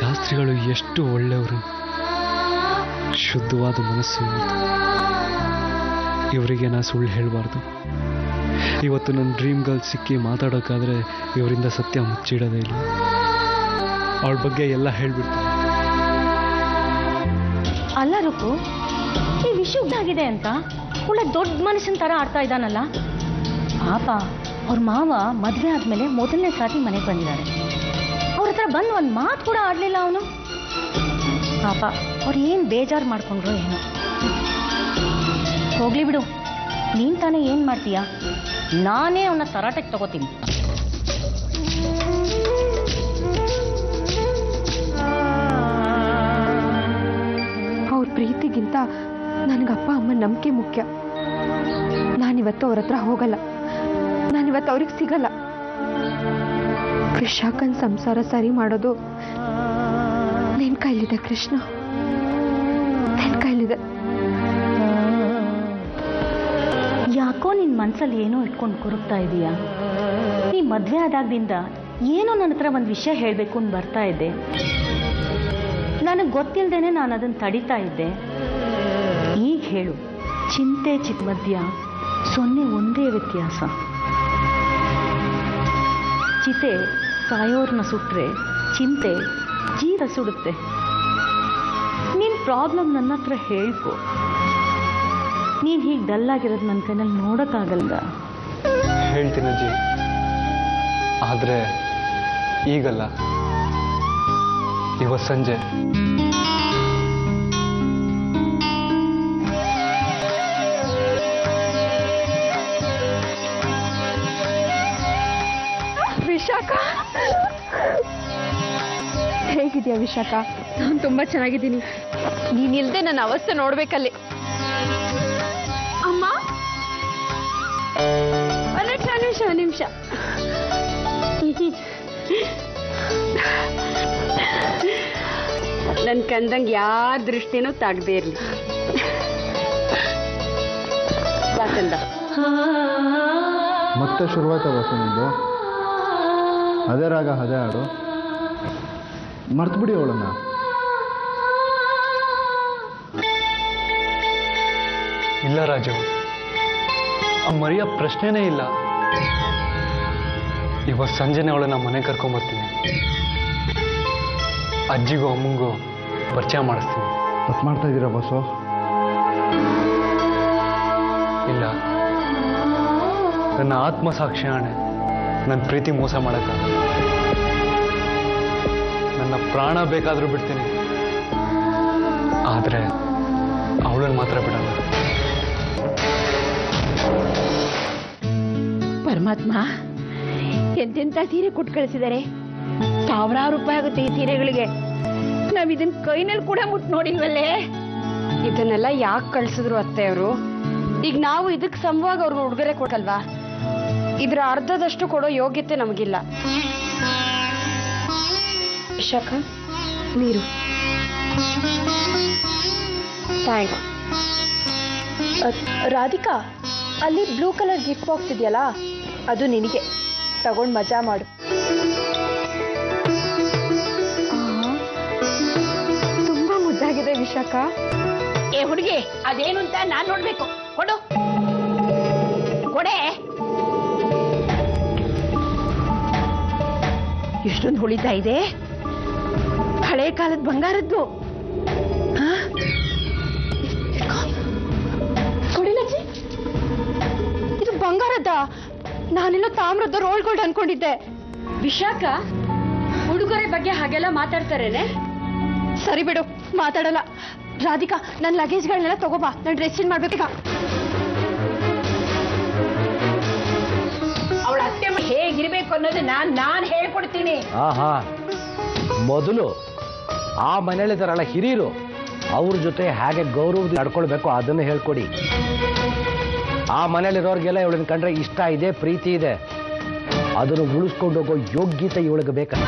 ಶಾಸ್ತ್ರಿಗಳು ಎಷ್ಟು ಒಳ್ಳೆಯವರು, ಶುದ್ಧವಾದ ಮನಸ್ಸು. ಇವರಿಗೆ ನಾ ಸುಳ್ಳು ಹೇಳಬಾರ್ದು. ಇವತ್ತು ನನ್ನ ಡ್ರೀಮ್ ಗರ್ಲ್ ಸಿಕ್ಕಿ ಮಾತಾಡೋಕ್ಕಾದ್ರೆ ಇವರಿಂದ ಸತ್ಯ ಮುಚ್ಚಿಡೋದೇ ಇಲ್ಲ. ಅವಳ ಬಗ್ಗೆ ಎಲ್ಲ ಹೇಳ್ಬಿಡ್ತೀನಿ. ಅಲ್ಲ ರುಕು, ಈ ವಿಷಯದ್ದಾಗಿದೆ ಅಂತ ಒಳ್ಳೆ ದೊಡ್ಡ ಮನುಷ್ಯನ ಥರ ಆಡ್ತಾ ಇದ್ದಾನಲ್ಲ. ಪಾಪ ಅವ್ರ ಮಾವ ಮದುವೆ ಆದಮೇಲೆ ಮೊದಲನೇ ಸಾರಿ ಮನೆಗೆ ಬಂದಿದ್ದಾರೆ. ಅವ್ರ ಹತ್ರ ಬಂದು ಒಂದು ಮಾತು ಕೂಡ ಆಡಲಿಲ್ಲ ಅವನು. ಪಾಪ ಅವ್ರು ಏನು ಬೇಜಾರು ಮಾಡ್ಕೊಂಡ್ರು ಏನೋ. ಹೋಗ್ಲಿ ಬಿಡು, ನೀನು ತಾನೇ ಏನು ಮಾಡ್ತೀಯ? ನಾನೇ ಅವನ್ನ ತರಾಟೆಗೆ ತಗೋತೀನಿ. ಅವ್ರ ಪ್ರೀತಿಗಿಂತ ನನಗಪ್ಪ ಅಮ್ಮ ನಂಬಿಕೆ ಮುಖ್ಯ. ನಾನಿವತ್ತು ಅವ್ರ ಹತ್ರ ಹೋಗಲ್ಲ, ನಾನಿವತ್ತು ಅವ್ರಿಗೆ ಸಿಗಲ್ಲ. ವಿಶಾಖನ್ ಸಂಸಾರ ಸರಿ ಮಾಡೋದು ನಿನ್ ಕೈಲಿದೆ ಕೃಷ್ಣ, ನಿನ್ ಕೈಲಿದೆ. ಯಾಕೋ ನಿನ್ನ ಮನಸ್ಸಲ್ಲಿ ಏನೋ ಇಟ್ಕೊಂಡು ಕುರುಕ್ತಾ ಇದೀಯಾ? ನೀ ಮದುವೆ ಆದಾಗ್ದಿಂದ ಏನೋ ನನ್ನ ಹತ್ರ ಒಂದು ವಿಷಯ ಹೇಳಬೇಕು ಅಂತ ಬರ್ತಾ ಇದ್ದೆ. ನನಗೆ ಗೊತ್ತಿಲ್ಲದೇನೆ ನಾನು ಅದನ್ನು ತಡಿತಾ ಇದ್ದೆ. ಈಗ ಹೇಳು, ಚಿಂತೆ ಚಿತ್ ಮಧ್ಯ ಸೊನ್ನೆ ಒಂದೇ ವ್ಯತ್ಯಾಸ. ಚಿತೆ ಸಾಯೋರ್ನ ಸುಟ್ರೆ ಚಿಂತೆ ಜೀವ ಸುಡುತ್ತೆ. ನಿನ್ನ ಪ್ರಾಬ್ಲಮ್ ನನ್ನ ಹತ್ರ ಹೇಳ್ಕೊ. ನೀನು ಹೀಗೆ ಡಲ್ಲಾಗಿರೋದು ನನ್ನ ಕೈನಲ್ಲಿ ನೋಡೋಕ್ಕಾಗಲ್ಲ. ಹೇಳ್ತೀನಿ ಅಜ್ಜಿ, ಆದರೆ ಈಗಲ್ಲ, ಇವತ್ತು ಸಂಜೆ. ವಿಶಾಖ, ಹೇಗಿದೆಯಾ ವಿಶಾಖ? ನಾನು ತುಂಬಾ ಚೆನ್ನಾಗಿದ್ದೀನಿ. ನೀನಿಲ್ದೆ ನನ್ನ ಅವಸ್ಥೆ ನೋಡ್ಬೇಕಲ್ಲಿ. ಅಮ್ಮ, ಒಂದು ನಿಮಿಷ. ನನ್ನ ಕಂದಂಗೆ ಯಾರ ದೃಷ್ಟಿನೂ ತಾಗದೇ ಇರಲಿ. ವಾಸಂದ ಮತ್ತೆ ಶುರುವಾಯ್ತ ವಾಸನಿಂದು. ಅದೇ ರಾಗ ಅದೇ ಹಾಡು, ಮರ್ತ್ಬಿಡಿ ಅವಳನ್ನ. ಇಲ್ಲ ರಾಜು, ಮರೆಯೋ ಪ್ರಶ್ನೆನೇ ಇಲ್ಲ. ಇವತ್ತು ಸಂಜೆನೆ ಅವಳನ್ನ ಮನೆ ಕರ್ಕೊಂಬರ್ತೀನಿ. ಅಜ್ಜಿಗೂ ಅಮ್ಮಂಗೂ ಪರಿಚಯ ಮಾಡಿಸ್ತೀನಿ. ತಪ್ಪು ಮಾಡ್ತಾ ಇದ್ದೀರಾ ಬಸ್ಸು? ಇಲ್ಲ, ನನ್ನ ಆತ್ಮಸಾಕ್ಷಿ ಆಣೆ, ನನ್ನ ಪ್ರೀತಿ ಮೋಸ ಮಾಡೋಕ್ಕಾಗಲ್ಲ. ನನ್ನ ಪ್ರಾಣ ಬೇಕಾದರೂ ಬಿಡ್ತೀನಿ, ಆದರೆ ಅವಳನ್ನು ಮಾತ್ರ ಬಿಡಲ್ಲ. ಪರಮಾತ್ಮ, ಎಂತೆಂಥ ಸೀರೆ ಕೊಟ್ಟು ಕಳಿಸಿದ್ದಾರೆ. ಸಾವಿರಾರು ರೂಪಾಯಿ ಆಗುತ್ತೆ ಈ ಸೀರೆಗಳಿಗೆ. ನಾವ್ ಇದನ್ನ ಕೈನಲ್ಲಿ ಕೂಡ ಮುಟ್ಟು ನೋಡಿಲ್ವಲ್ಲೇ. ಇದನ್ನೆಲ್ಲ ಯಾಕೆ ಕಳ್ಸಿದ್ರು ಅತ್ತೆಯವರು? ಈಗ ನಾವು ಇದಕ್ಕೆ ಸಮವಾಗಿ ಅವ್ರಿಗೆ ಉಡುಗೊರೆ ಕೊಡಲ್ವಾ? ಇದ್ರ ಅರ್ಧದಷ್ಟು ಕೊಡೋ ಯೋಗ್ಯತೆ ನಮಗಿಲ್ಲ. ವಿಶಾಖ, ನೀರು. ಥ್ಯಾಂಕ್ಸ್. ರಾಧಿಕಾ, ಅಲ್ಲಿ ಬ್ಲೂ ಕಲರ್ ಗಿಫ್ಟ್ ಬಾಕ್ಸ್ ಇದೆಯಲ್ಲ, ಅದು ನಿನಗೆ. ತಗೊಂಡು ಮಜಾ ಮಾಡು. ತುಂಬಾ ಮುದ್ದಾಗಿದೆ ವಿಶಾಖ. ಏ ಹುಡುಗಿ, ಅದೇನು ಅಂತ ನಾನ್ ನೋಡ್ಬೇಕು. ಕೊಡು, ಕೊಡೆ. ಎಷ್ಟೊಂದು ಹೊಳಿತಾ ಇದೆ. ಹಳೆ ಕಾಲದ ಬಂಗಾರದ್ದು. ಕೊಡಿಲಜ್ಜಿ, ಇದು ಬಂಗಾರದ. ನಾನೆಲ್ಲ ತಾಮ್ರದ ರೋಲ್ ಗೋಲ್ಡ್ ಅನ್ಕೊಂಡಿದ್ದೆ. ವಿಶಾಖ, ಉಡುಗೊರೆ ಬಗ್ಗೆ ಹಾಗೆಲ್ಲ ಮಾತಾಡ್ತಾರೇನೆ? ಸರಿ ಬಿಡು, ಮಾತಾಡಲ್ಲ. ರಾಧಿಕಾ, ನನ್ನ ಲಗೇಜ್ಗಳನ್ನೆಲ್ಲ ತಗೋಬಾ, ನಾನು ಡ್ರೆಸ್ ಚೇಂಜ್ ಮಾಡ್ಬೇಕೀಗ. ಅವಳ ಅತ್ತೆ ಹೇಗಿರ್ಬೇಕು ಅನ್ನೋದು ನಾನ್ ಹೇಳ್ಕೊಡ್ತೀನಿ. ಆಹಾ, ಮೊದಲು ಆ ಮನೆಯಲ್ಲಿದ್ದಾರಲ್ಲ ಹಿರಿಯರು, ಅವ್ರ ಜೊತೆ ಹೇಗೆ ಗೌರವದಿಂದ ನಡ್ಕೊಳ್ಬೇಕು ಅದನ್ನು ಹೇಳ್ಕೊಡಿ. ಆ ಮನೇಲಿರೋರಿಗೆಲ್ಲ ಇವಳನ್ನ ಕಂಡ್ರೆ ಇಷ್ಟ ಇದೆ, ಪ್ರೀತಿ ಇದೆ, ಅದನ್ನು ಉಳಿಸ್ಕೊಂಡು ಹೋಗೋ ಯೋಗ್ಯತೆ ಇವಳಿಗೆ ಬೇಕಾ?